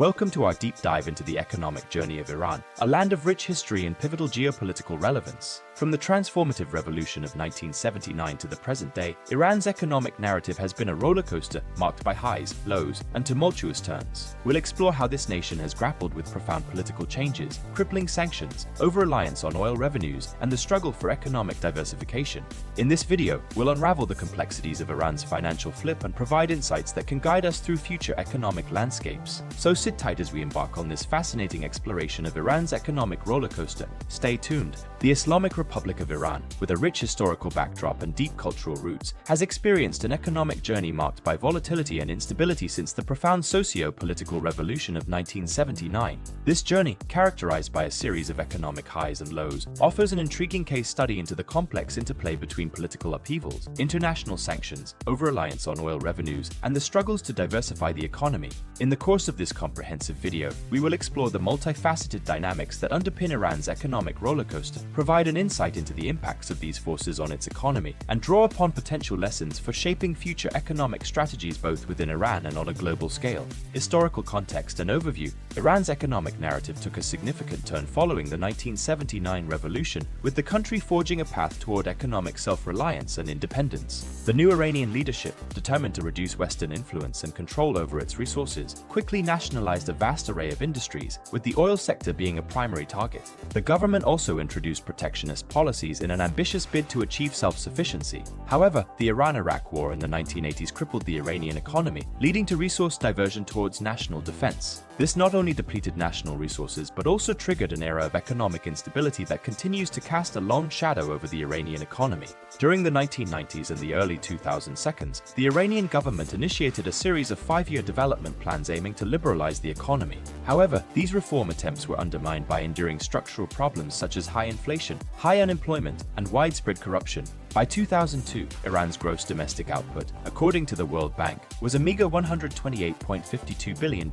Welcome to our deep dive into the economic journey of Iran, a land of rich history and pivotal geopolitical relevance. From the transformative revolution of 1979 to the present day, Iran's economic narrative has been a roller coaster marked by highs, lows, and tumultuous turns. We'll explore how this nation has grappled with profound political changes, crippling sanctions, over-reliance on oil revenues, and the struggle for economic diversification. In this video, we'll unravel the complexities of Iran's financial flip and provide insights that can guide us through future economic landscapes. So sit tight as we embark on this fascinating exploration of Iran's economic roller coaster. Stay tuned. The Islamic Republic of Iran, with a rich historical backdrop and deep cultural roots, has experienced an economic journey marked by volatility and instability since the profound socio-political revolution of 1979. This journey, characterized by a series of economic highs and lows, offers an intriguing case study into the complex interplay between political upheavals, international sanctions, over-reliance on oil revenues, and the struggles to diversify the economy. In the course of this comprehensive video, we will explore the multifaceted dynamics that underpin Iran's economic rollercoaster, provide an insight into the impacts of these forces on its economy, and draw upon potential lessons for shaping future economic strategies both within Iran and on a global scale. Historical context and overview. Iran's economic narrative took a significant turn following the 1979 revolution, with the country forging a path toward economic self-reliance and independence. The new Iranian leadership, determined to reduce Western influence and control over its resources, quickly nationalized a vast array of industries, with the oil sector being a primary target. The government also introduced protectionist policies in an ambitious bid to achieve self-sufficiency. However, the Iran-Iraq War in the 1980s crippled the Iranian economy, leading to resource diversion towards national defense. This not only depleted national resources but also triggered an era of economic instability that continues to cast a long shadow over the Iranian economy. During the 1990s and the early 2010s, the Iranian government initiated a series of five-year development plans aiming to liberalize the economy. However, these reform attempts were undermined by enduring structural problems such as high inflation, high unemployment, and widespread corruption. By 2002, Iran's gross domestic output, according to the World Bank, was a meager $128.52 billion,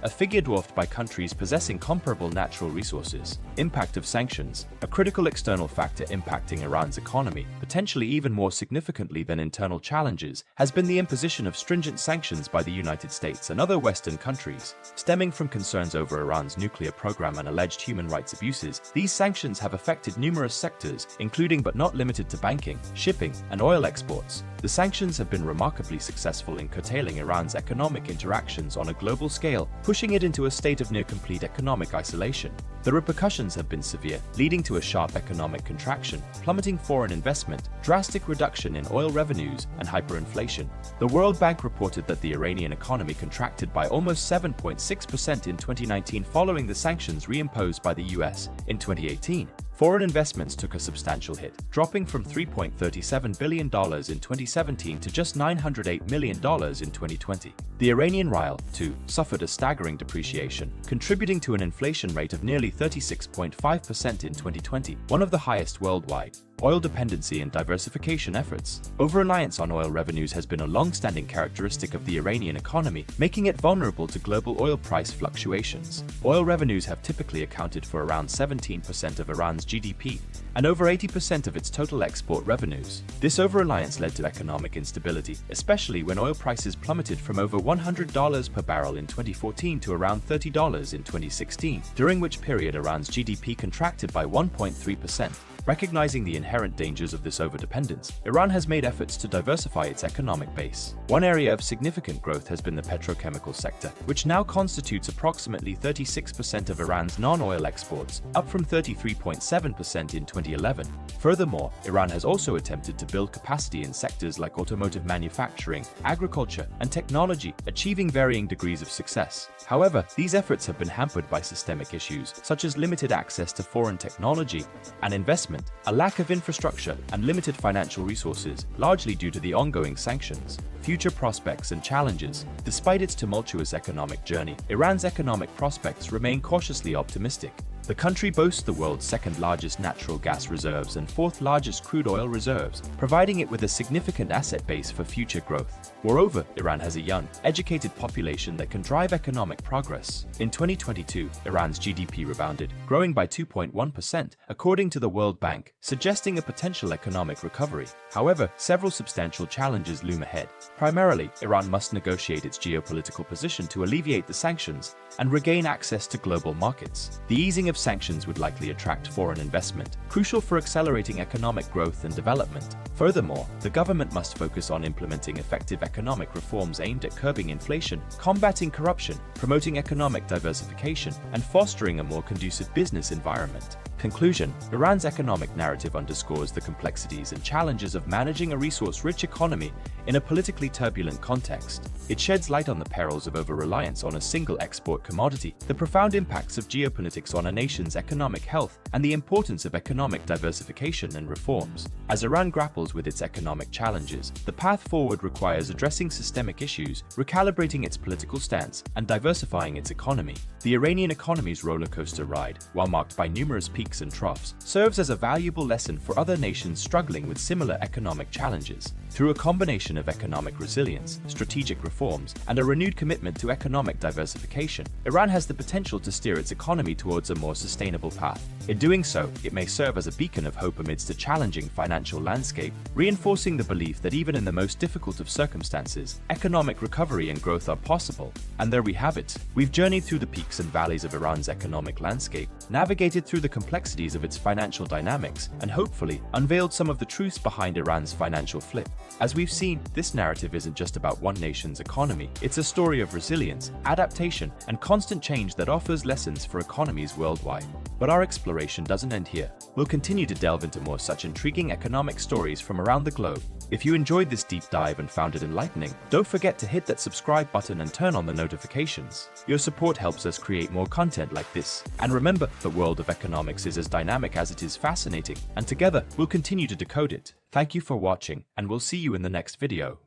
a figure dwarfed by countries possessing comparable natural resources. Impact of sanctions, a critical external factor impacting Iran's economy, potentially even more significantly than internal challenges, has been the imposition of stringent sanctions by the United States and other Western countries. Stemming from concerns over Iran's nuclear program and alleged human rights abuses, these sanctions have affected numerous sectors, including but not limited to banking, shipping, and oil exports. The sanctions have been remarkably successful in curtailing Iran's economic interactions on a global scale, pushing it into a state of near-complete economic isolation. The repercussions have been severe, leading to a sharp economic contraction, plummeting foreign investment, drastic reduction in oil revenues, and hyperinflation. The World Bank reported that the Iranian economy contracted by almost 7.6% in 2019 following the sanctions reimposed by the US in 2018. Foreign investments took a substantial hit, dropping from $3.37 billion in 2017 to just $908 million in 2020. The Iranian rial, too, suffered a staggering depreciation, contributing to an inflation rate of nearly 36.5% in 2020, one of the highest worldwide. Oil dependency and diversification efforts. Over-reliance on oil revenues has been a long-standing characteristic of the Iranian economy, making it vulnerable to global oil price fluctuations. Oil revenues have typically accounted for around 17% of Iran's GDP and over 80% of its total export revenues. This over-reliance led to economic instability, especially when oil prices plummeted from over $100 per barrel in 2014 to around $30 in 2016, during which period Iran's GDP contracted by 1.3%. Recognizing the inherent dangers of this overdependence, Iran has made efforts to diversify its economic base. One area of significant growth has been the petrochemical sector, which now constitutes approximately 36% of Iran's non-oil exports, up from 33.7% in 2011. Furthermore, Iran has also attempted to build capacity in sectors like automotive manufacturing, agriculture, and technology, achieving varying degrees of success. However, these efforts have been hampered by systemic issues, such as limited access to foreign technology and investment, a lack of infrastructure, and limited financial resources, largely due to the ongoing sanctions. Future prospects and challenges. Despite its tumultuous economic journey, Iran's economic prospects remain cautiously optimistic. The country boasts the world's second-largest natural gas reserves and fourth-largest crude oil reserves, providing it with a significant asset base for future growth. Moreover, Iran has a young, educated population that can drive economic progress. In 2022, Iran's GDP rebounded, growing by 2.1%, according to the World Bank, suggesting a potential economic recovery. However, several substantial challenges loom ahead. Primarily, Iran must negotiate its geopolitical position to alleviate the sanctions and regain access to global markets. The easing of sanctions would likely attract foreign investment, crucial for accelerating economic growth and development. Furthermore, the government must focus on implementing effective economic reforms aimed at curbing inflation, combating corruption, promoting economic diversification, and fostering a more conducive business environment. Conclusion: Iran's economic narrative underscores the complexities and challenges of managing a resource-rich economy in a politically turbulent context. It sheds light on the perils of over-reliance on a single export commodity, the profound impacts of geopolitics on a nation's economic health, and the importance of economic diversification and reforms. As Iran grapples with its economic challenges, the path forward requires addressing systemic issues, recalibrating its political stance, and diversifying its economy. The Iranian economy's rollercoaster ride, while marked by numerous peaks and troughs, serves as a valuable lesson for other nations struggling with similar economic challenges. Through a combination of economic resilience, strategic reforms, and a renewed commitment to economic diversification, Iran has the potential to steer its economy towards a more sustainable path. In doing so, it may serve as a beacon of hope amidst a challenging financial landscape, reinforcing the belief that even in the most difficult of circumstances, economic recovery and growth are possible. And there we have it. We've journeyed through the peaks and valleys of Iran's economic landscape, navigated through the complexities of its financial dynamics, and hopefully unveiled some of the truths behind Iran's financial flip. As we've seen, this narrative isn't just about one nation's economy. It's a story of resilience, adaptation, and constant change that offers lessons for economies worldwide. But our exploration doesn't end here. We'll continue to delve into more such intriguing economic stories from around the globe. If you enjoyed this deep dive and found it enlightening, don't forget to hit that subscribe button and turn on the notifications. Your support helps us create more content like this. And remember, the world of economics is as dynamic as it is fascinating, and together we'll continue to decode it. Thank you for watching, and we'll see you in the next video.